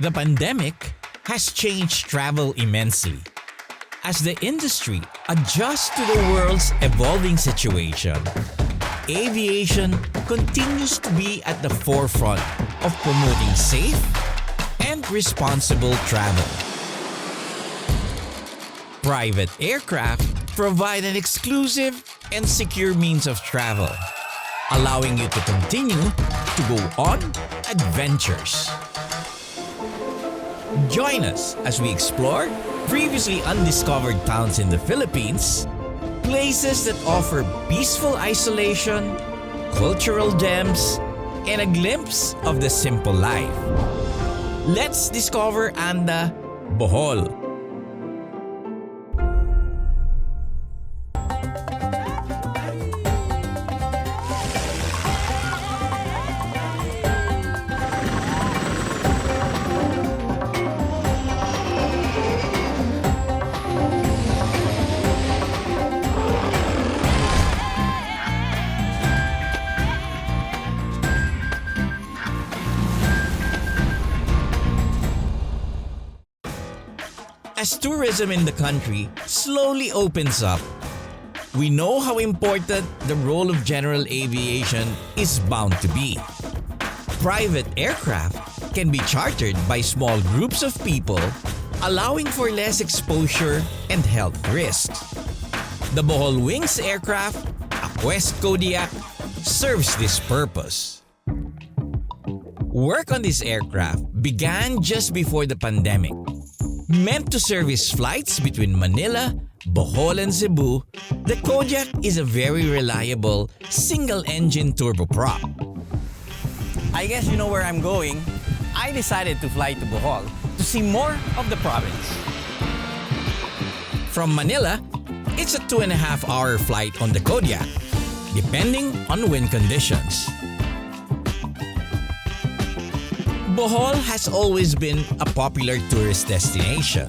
The pandemic has changed travel immensely. As the industry adjusts to the world's evolving situation, aviation continues to be at the forefront of promoting safe and responsible travel. Private aircraft provide an exclusive and secure means of travel, allowing you to continue to go on adventures. Join us as we explore previously undiscovered towns in the Philippines, places that offer peaceful isolation, cultural gems, and a glimpse of the simple life. Let's discover Anda, Bohol. As tourism in the country slowly opens up, we know how important the role of general aviation is bound to be. Private aircraft can be chartered by small groups of people, allowing for less exposure and health risks. The Bohol Wings aircraft, a Quest Kodiak, serves this purpose. Work on this aircraft began just before the pandemic. Meant to service flights between Manila, Bohol, and Cebu, the Kodiak is a very reliable single-engine turboprop. I guess you know where I'm going. I decided to fly to Bohol to see more of the province. From Manila, it's a 2.5-hour flight on the Kodiak, depending on wind conditions. Bohol has always been a popular tourist destination,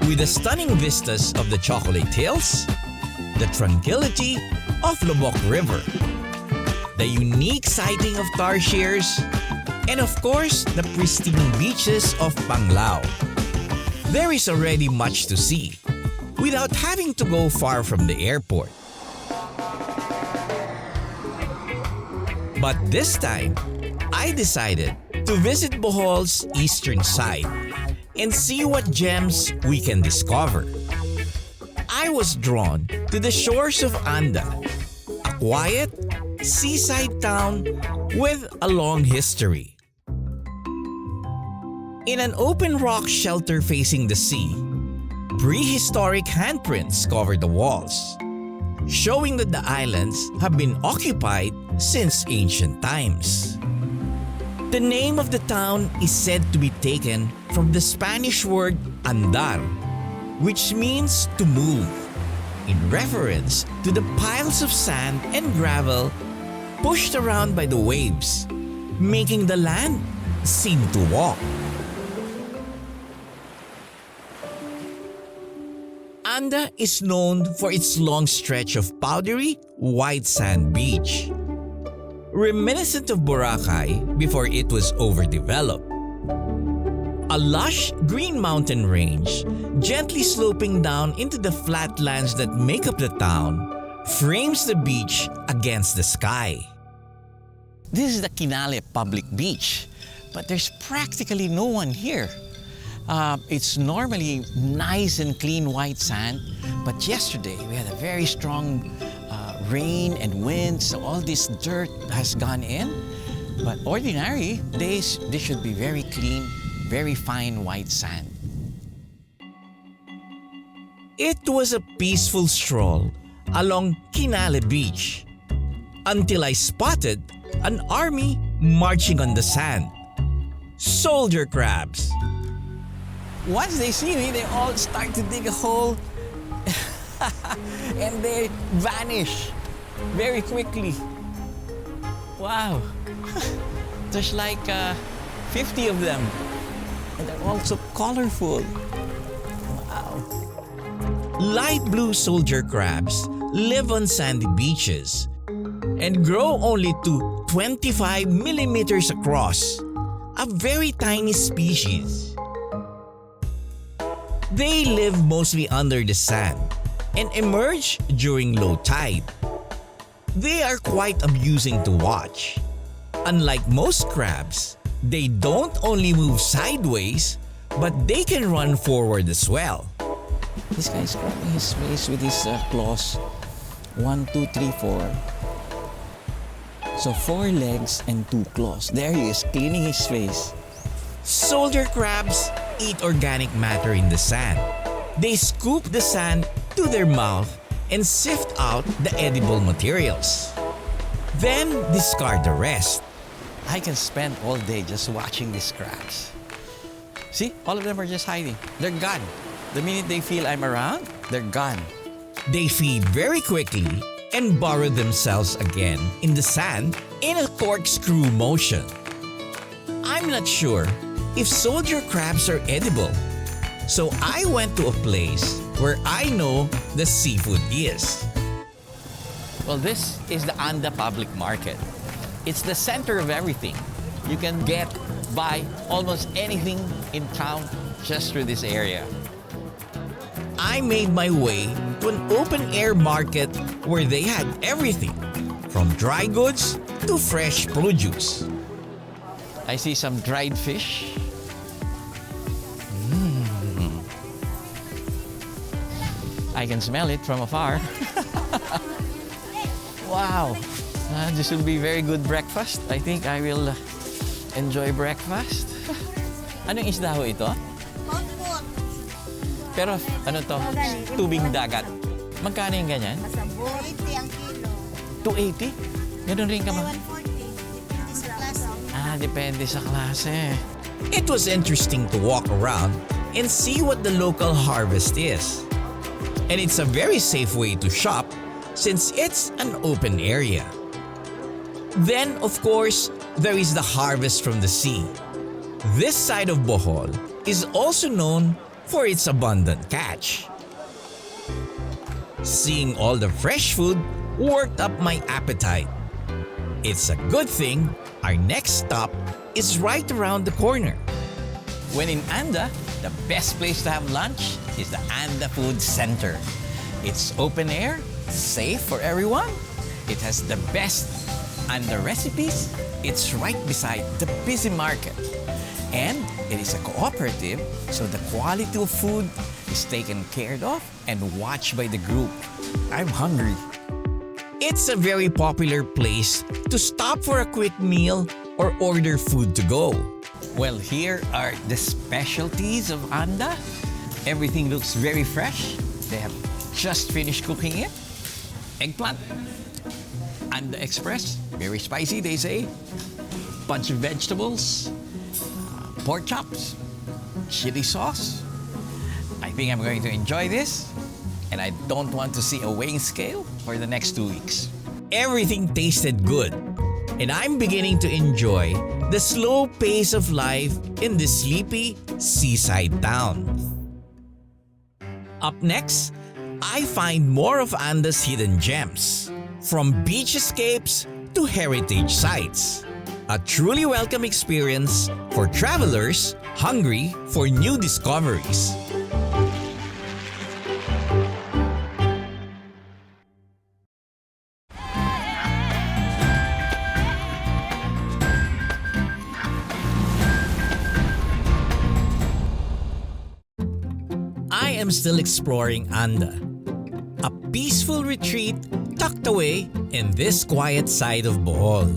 with the stunning vistas of the Chocolate Hills, the tranquility of Lubok River, the unique sighting of tarsiers, and of course, the pristine beaches of Panglao. There is already much to see, without having to go far from the airport. But this time, I decided to visit Bohol's eastern side and see what gems we can discover. I was drawn to the shores of Anda, a quiet, seaside town with a long history. In an open rock shelter facing the sea, prehistoric handprints cover the walls, showing that the islands have been occupied since ancient times. The name of the town is said to be taken from the Spanish word andar, which means to move, in reference to the piles of sand and gravel pushed around by the waves, making the land seem to walk. Anda is known for its long stretch of powdery white sand beach, reminiscent of Boracay before it was overdeveloped. A lush green mountain range, gently sloping down into the flatlands that make up the town, frames the beach against the sky. This is the Kinale Public Beach, but there's practically no one here. It's normally nice and clean white sand, but yesterday we had a very strong rain and wind, so all this dirt has gone in. But ordinary days, this should be very clean, very fine white sand. It was a peaceful stroll along Kinale Beach until I spotted an army marching on the sand. Soldier crabs. Once they see me, they all start to dig a hole and they vanish very quickly. Wow. There's like 50 of them. And they're all so colorful. Wow. Light blue soldier crabs live on sandy beaches and grow only to 25 millimeters across, a very tiny species. They live mostly under the sand and emerge during low tide. They are quite amusing to watch. Unlike most crabs, they don't only move sideways, but they can run forward as well. This guy's scrubbing his face with his claws. 1, 2, 3, 4. So 4 legs and 2 claws. There he is, cleaning his face. Soldier crabs eat organic matter in the sand. They scoop the sand to their mouth and sift out the edible materials. Then discard the rest. I can spend all day just watching these crabs. See, all of them are just hiding. They're gone. The minute they feel I'm around, they're gone. They feed very quickly and burrow themselves again in the sand in a corkscrew motion. I'm not sure if soldier crabs are edible, so I went to a place where I know the seafood is. Well, this is the Anda Public Market. It's the center of everything. You can buy almost anything in town just through this area. I made my way to an open-air market where they had everything, from dry goods to fresh produce. I see some dried fish. I can smell it from afar. Wow, this will be very good breakfast. I think I will enjoy breakfast. Anong isda ho ito? Potpot. Pero ano to? Tubing dagat. Magkano yung ganyan? Masabot. 80 ang kilo. 280? Ganun rin ka ba? 140. Depende sa klase. Depende sa klase. It was interesting to walk around and see what the local harvest is. And it's a very safe way to shop since it's an open area. Then, of course, there is the harvest from the sea. This side of Bohol is also known for its abundant catch. Seeing all the fresh food worked up my appetite. It's a good thing our next stop is right around the corner. When in Anda, the best place to have lunch is the Anda Food Center. It's open air, safe for everyone. It has the best Anda recipes. It's right beside the busy market. And it is a cooperative, so the quality of food is taken care of and watched by the group. I'm hungry. It's a very popular place to stop for a quick meal or order food to go. Well, here are the specialties of Anda. Everything looks very fresh. They have just finished cooking it. Eggplant. Anda Express. Very spicy, they say. Bunch of vegetables. Pork chops. Chili sauce. I think I'm going to enjoy this. And I don't want to see a weighing scale for the next 2 weeks. Everything tasted good, and I'm beginning to enjoy the slow pace of life in this sleepy seaside town. Up next, I find more of Anda's hidden gems, from beach escapes to heritage sites. A truly welcome experience for travelers hungry for new discoveries. I am still exploring Anda, a peaceful retreat tucked away in this quiet side of Bohol.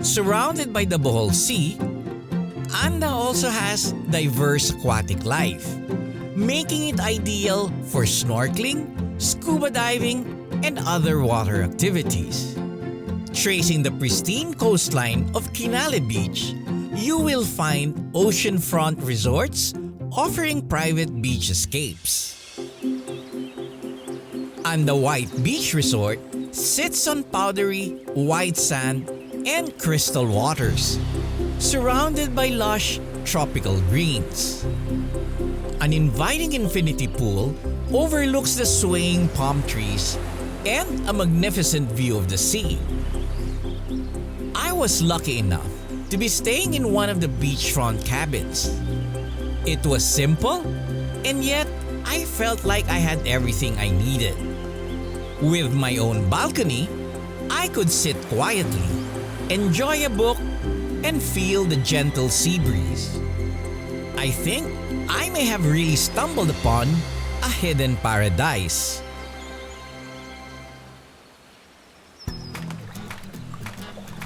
Surrounded by the Bohol Sea, Anda also has diverse aquatic life, making it ideal for snorkeling, scuba diving, and other water activities. Tracing the pristine coastline of Kinale Beach, you will find oceanfront resorts offering private beach escapes. Anda White Beach Resort sits on powdery white sand and crystal waters, surrounded by lush tropical greens. An inviting infinity pool overlooks the swaying palm trees and a magnificent view of the sea. I was lucky enough to be staying in one of the beachfront cabins. It was simple, and yet I felt like I had everything I needed. With my own balcony, I could sit quietly, enjoy a book, and feel the gentle sea breeze. I think I may have really stumbled upon a hidden paradise.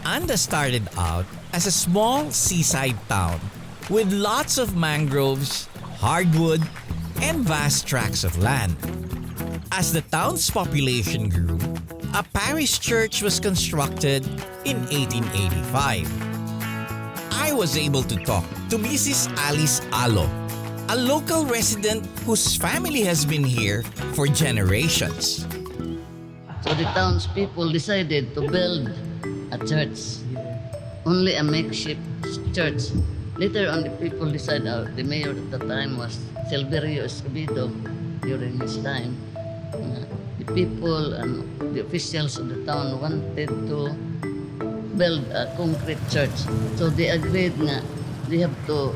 Anda started out as a small seaside town with lots of mangroves, hardwood, and vast tracts of land. As the town's population grew, a parish church was constructed in 1885. I was able to talk to Mrs. Alice Alo, a local resident whose family has been here for generations. So the townspeople decided to build a church, only a makeshift church. Later on, the people decided, the mayor at the time was Silverio Escobedo during his time. The people and the officials of the town wanted to build a concrete church. So they agreed na they have to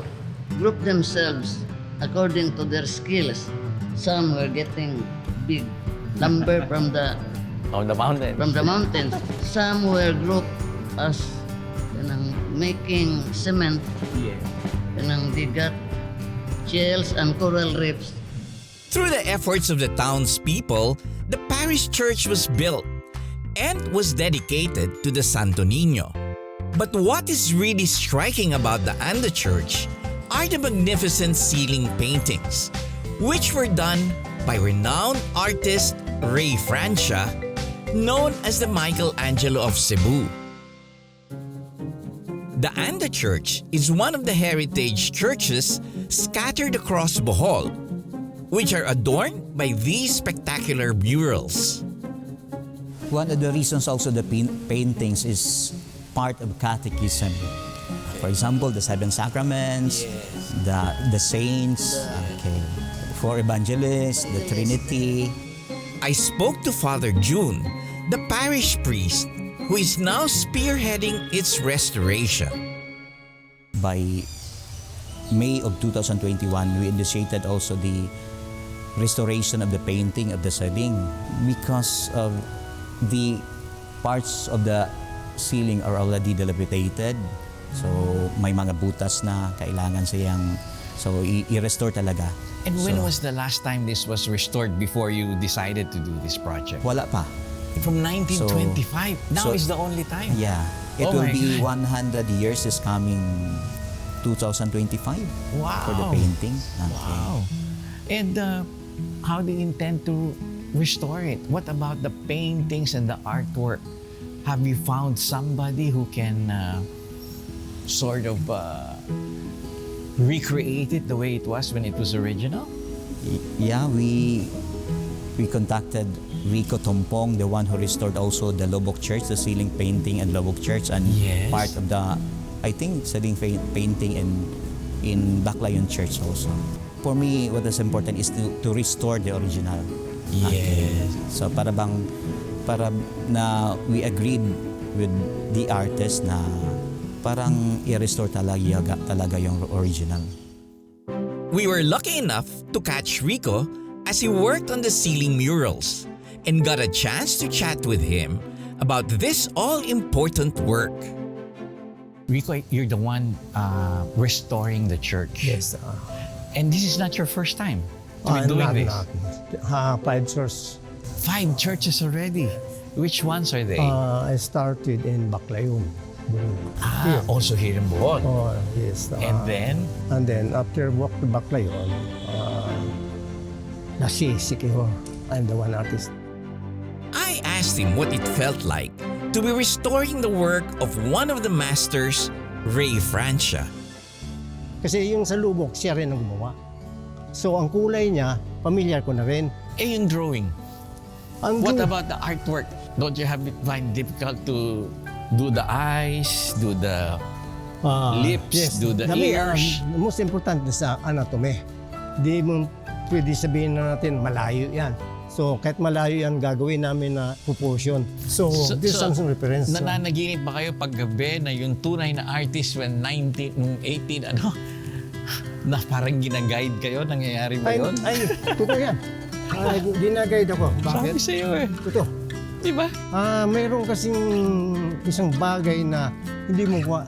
group themselves according to their skills. Some were getting big lumber from the mountains. Some were grouped as making cement. They got shells and coral reefs. Through the efforts of the townspeople, the parish church was built and was dedicated to the Santo Niño. But what is really striking about the Anda Church are the magnificent ceiling paintings, which were done by renowned artist Ray Francia, known as the Michelangelo of Cebu. The Anda Church is one of the heritage churches scattered across Bohol, which are adorned by these spectacular murals. One of the reasons also the paintings is part of catechism. For example, the seven sacraments, the saints, four evangelists, the Trinity. I spoke to Father June, the parish priest, who is now spearheading its restoration. By May of 2021, we initiated also the restoration of the painting of the ceiling because of the parts of the ceiling are already dilapidated. So may mga butas na kailangan siyang i-restore talaga. And when was the last time this was restored before you decided to do this project? Wala pa. From 1925. Now is the only time. Yeah. It will be 100 years is coming 2025 for the painting. Okay. Wow. And how do you intend to restore it? What about the paintings and the artwork? Have you found somebody who can sort of recreate it the way it was when it was original? Yeah, we contacted Rico Tompong, the one who restored also the Lobok Church, the ceiling painting and Lobok Church, and part of the, I think, ceiling painting in Baclayon Church also. For me, what is important is to restore the original. Yes. Okay. So para na we agreed with the artist na parang i-restore talaga yung original. We were lucky enough to catch Rico as he worked on the ceiling murals and got a chance to chat with him about this all-important work. Rico, you're the one restoring the church. Yes. And this is not your first time to be doing this. 5 churches. 5 churches already. Which ones are they? I started in Baclayon. Also here in Bohol. Oh, yes. And then after walk to Baclayon, Nasisiki. I'm the one artist. I asked him what it felt like to be restoring the work of one of the masters, Ray Francia. Kasi yung sa lubok, siya rin ang gumawa. So ang kulay niya, familiar ko na rin. yung drawing. What about the artwork? Don't you find it difficult to do the eyes, do the lips, yes, do the ears? Most important sa anatomy. Di mo pwede sabihin na natin malayo yan. So So kahit malayo yan, gagawin namin na proportion. So, this is some reference. Nananaginip ba kayo paggabi na yung tunay na artist when 18, na parang ginaguide kayo? Nangyayari ba yun? Ay, totoo yan. Ginaguide ako. Bakit? Sabi sa'yo eh. Totoo. Di ba? Mayroon kasing isang bagay na hindi mo ko,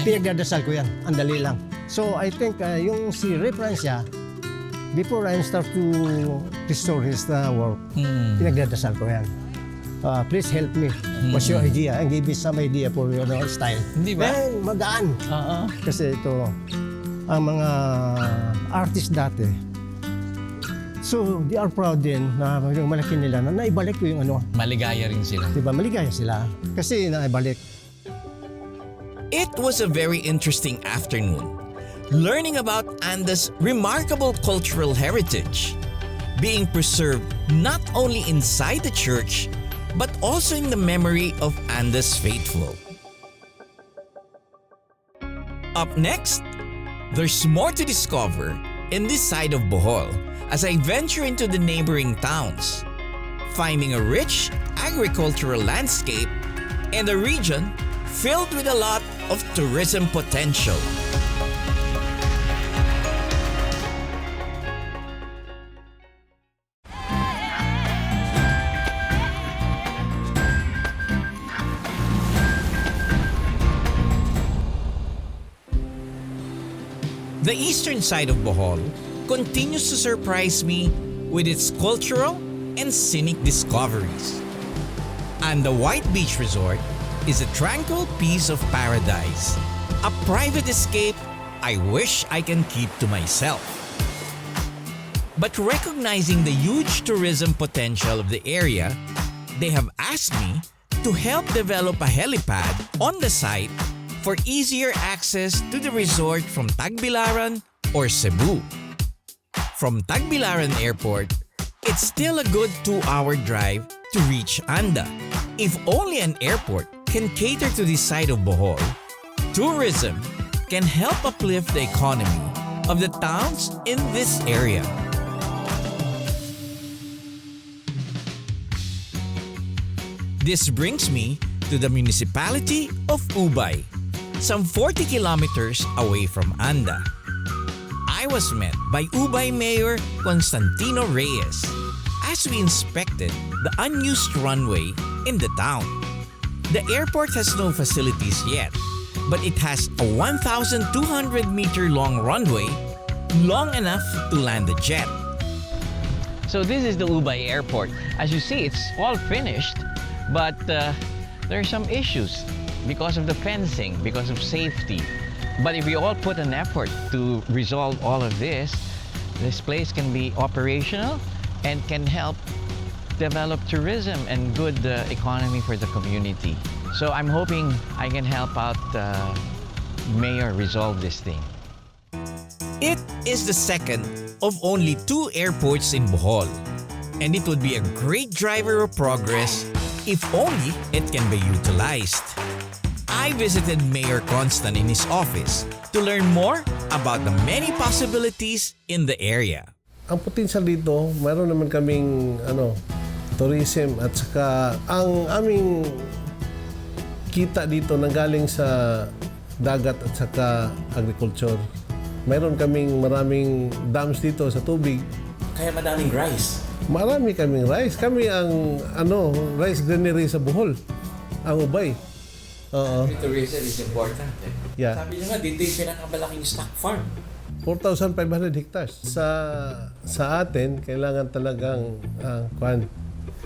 pinagdadasal ko yan. Ang dali lang. So I think yung si reference niya, before I start to restore his work, pinagdadasal ko yan. Please help me. What's your idea? And give me some idea for your style. Hindi ba? Then, magaan. Kasi ito, ang mga artist dati, so they are proud din na yung malaki nila na naibalik ko yung ano. Maligaya rin sila. Diba? Maligaya sila. Kasi naibalik. It was a very interesting afternoon, learning about Anda's remarkable cultural heritage, being preserved not only inside the church, but also in the memory of Anda's faithful. Up next, there's more to discover in this side of Bohol as I venture into the neighboring towns, finding a rich agricultural landscape and a region filled with a lot of tourism potential. The eastern side of Bohol continues to surprise me with its cultural and scenic discoveries. And the White Beach Resort is a tranquil piece of paradise, a private escape I wish I can keep to myself. But recognizing the huge tourism potential of the area, they have asked me to help develop a helipad on the site for easier access to the resort from Tagbilaran or Cebu. From Tagbilaran Airport, it's still a good 2-hour drive to reach Anda. If only an airport can cater to this side of Bohol, tourism can help uplift the economy of the towns in this area. This brings me to the municipality of Ubay, some 40 kilometers away from Anda. I was met by Ubay Mayor Constantino Reyes as we inspected the unused runway in the town. The airport has no facilities yet, but it has a 1,200-meter long runway, long enough to land a jet. So this is the Ubay Airport. As you see, it's all finished, but there are some issues because of the fencing, because of safety. But if we all put an effort to resolve all of this place can be operational and can help develop tourism and good economy for the community. So I'm hoping I can help out Mayor resolve this thing. It is the second of only 2 airports in Bohol, and it would be a great driver of progress if only it can be utilized. I visited Mayor Constant in his office to learn more about the many possibilities in the area. Ang potential dito, mayroon naman kaming tourism at saka ang aming kita dito nanggaling sa dagat at saka agriculture. Mayroon kaming maraming dams dito sa tubig. Kaya madaming rice. Marami kaming rice. Kami ang rice granary sa Bohol. Ang Ubay. Tourism is important. Yeah. Sabi niyo nga, dito yung pinakamalaking stock farm. 4,500 hectares. Sa atin, kailangan talagang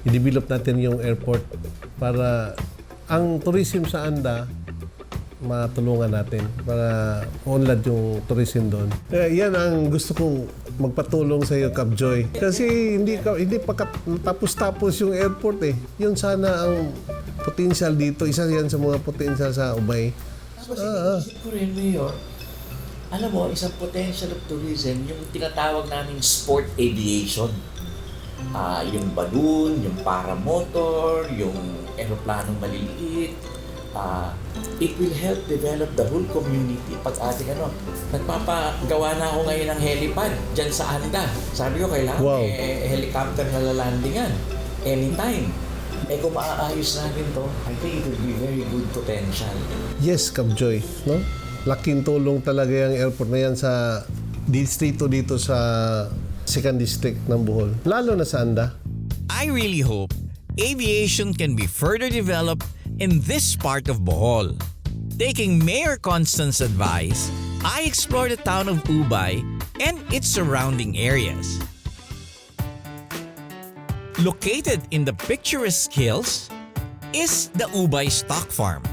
i-develop natin yung airport para ang tourism sa Anda matulungan natin para unlad yung tourism doon. Yan ang gusto kong magpatulong sa iyo, Kapjoy. Kasi hindi pa tapos-tapos yung airport eh. Yun sana ang potential dito. Isa yan sa mga potential sa Ubay. Tapos inisip ko rin, Mayor, alam mo, isang potential of tourism, yung tinatawag naming sport aviation. Yung balloon, yung paramotor, yung aeroplanong maliliit. it will help develop the whole community pag ating nagpapagawa na ako ngayon ng helipad dyan sa Anda. Sabi ko, kailangan helicopter na lalandingan anytime. Kung maaayos natin to, I think it will be very good potential. Yes, Kabjoy, no? Laking tulong talaga yung airport na yan sa distrito dito sa 2nd District ng Bohol. Lalo na sa Anda. I really hope aviation can be further developed in this part of Bohol. Taking Mayor Constance's advice, I explored the town of Ubay and its surrounding areas. Located in the picturesque hills is the Ubay Stock Farm.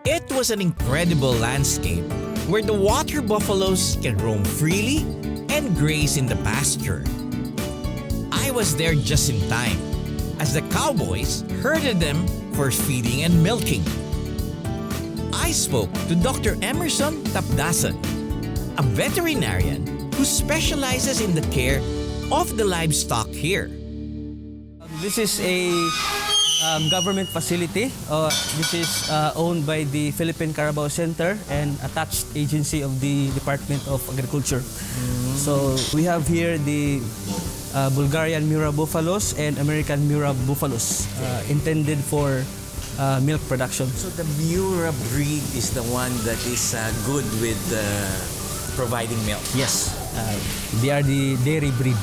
It was an incredible landscape where the water buffaloes can roam freely and graze in the pasture. I was there just in time as the cowboys herded them for feeding and milking. I spoke to Dr. Emerson Tapdasan, a veterinarian who specializes in the care of the livestock here. This is a government facility. This is owned by the Philippine Carabao Center and attached agency of the Department of Agriculture. So we have here the Bulgarian Mura buffaloes and American Mura buffaloes intended for milk production. So the Mura breed is the one that is good with providing milk? Yes, they are the dairy breed.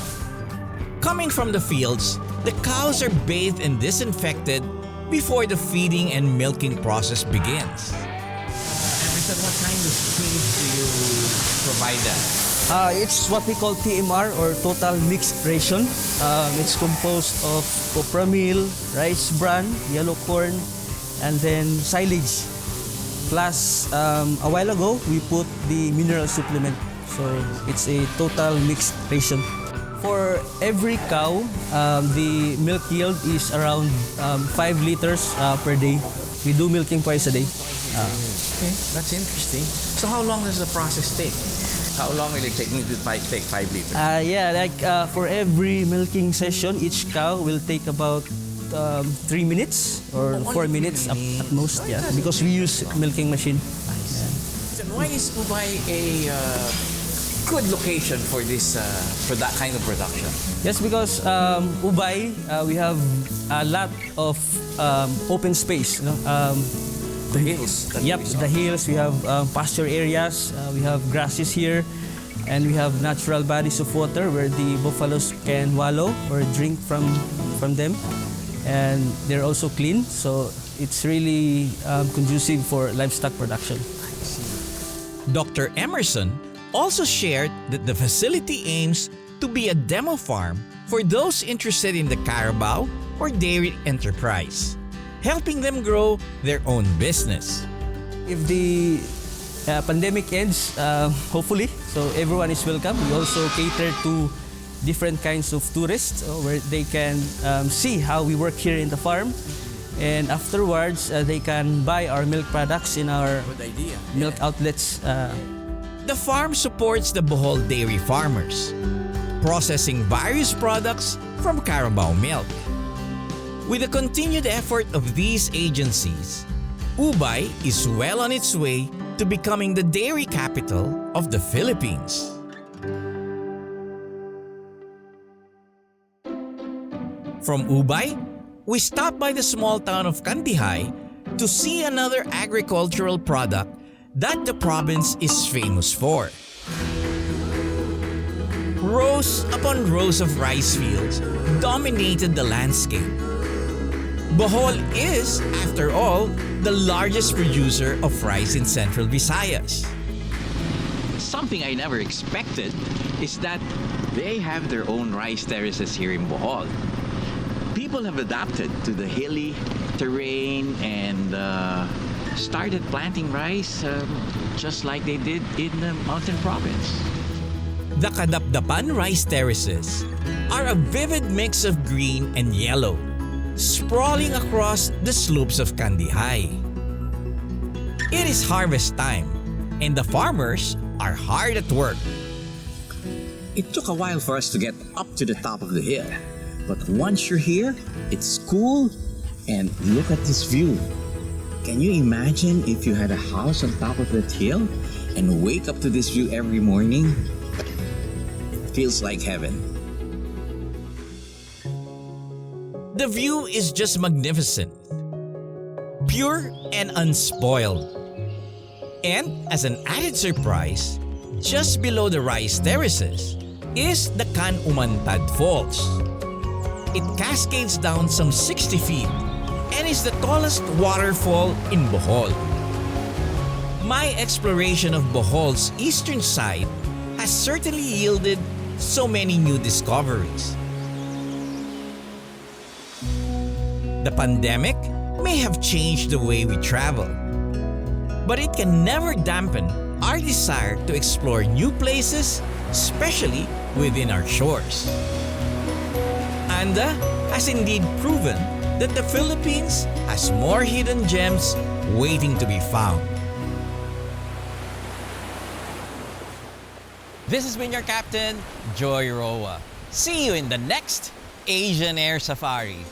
Coming from the fields, the cows are bathed and disinfected before the feeding and milking process begins. Emerson, what kind of feed do you provide them? It's what we call TMR or total mixed ration. It's composed of copra meal, rice bran, yellow corn, and then silage. Plus, a while ago, we put the mineral supplement. So it's a total mixed ration. For every cow, the milk yield is around 5 liters per day. We do milking twice a day. Okay, that's interesting. So how long does the process take? How long will it take me to take 5 liters? For every milking session, each cow will take about 3 minutes or 4 minutes at most. Yeah, because we use milking machine. So why is Ubay a good location for this for that kind of production? Yes, because Ubay, we have a lot of open space. The hills. The hills. We have pasture areas. We have grasses here, and we have natural bodies of water where the buffaloes can wallow or drink from them, and they're also clean. So it's really conducive for livestock production. Dr. Emerson also shared that the facility aims to be a demo farm for those interested in the Carabao or dairy enterprise, helping them grow their own business. If the pandemic ends, hopefully, so everyone is welcome. We also cater to different kinds of tourists where they can see how we work here in the farm. And afterwards, they can buy our milk products in our milk outlets. The farm supports the Bohol dairy farmers, processing various products from Carabao milk. With the continued effort of these agencies, Ubay is well on its way to becoming the dairy capital of the Philippines. From Ubay, we stop by the small town of Kandihay to see another agricultural product that the province is famous for. Rows upon rows of rice fields dominated the landscape. Bohol is, after all, the largest producer of rice in Central Visayas. Something I never expected is that they have their own rice terraces here in Bohol. People have adapted to the hilly terrain and started planting rice just like they did in the mountain province. The Kadapdapan rice terraces are a vivid mix of green and yellow, sprawling across the slopes of Kandihay. It is harvest time, and the farmers are hard at work. It took a while for us to get up to the top of the hill, but once you're here, it's cool, and look at this view. Can you imagine if you had a house on top of that hill and wake up to this view every morning? Feels like heaven. The view is just magnificent, pure and unspoiled. And as an added surprise, just below the rice terraces is the Can Umantad Falls. It cascades down some 60 feet and is the tallest waterfall in Bohol. My exploration of Bohol's eastern side has certainly yielded so many new discoveries. The pandemic may have changed the way we travel, but it can never dampen our desire to explore new places, especially within our shores. Anda has indeed proven that the Philippines has more hidden gems waiting to be found. This has been your captain, Joy Roa. See you in the next Asian Air Safari.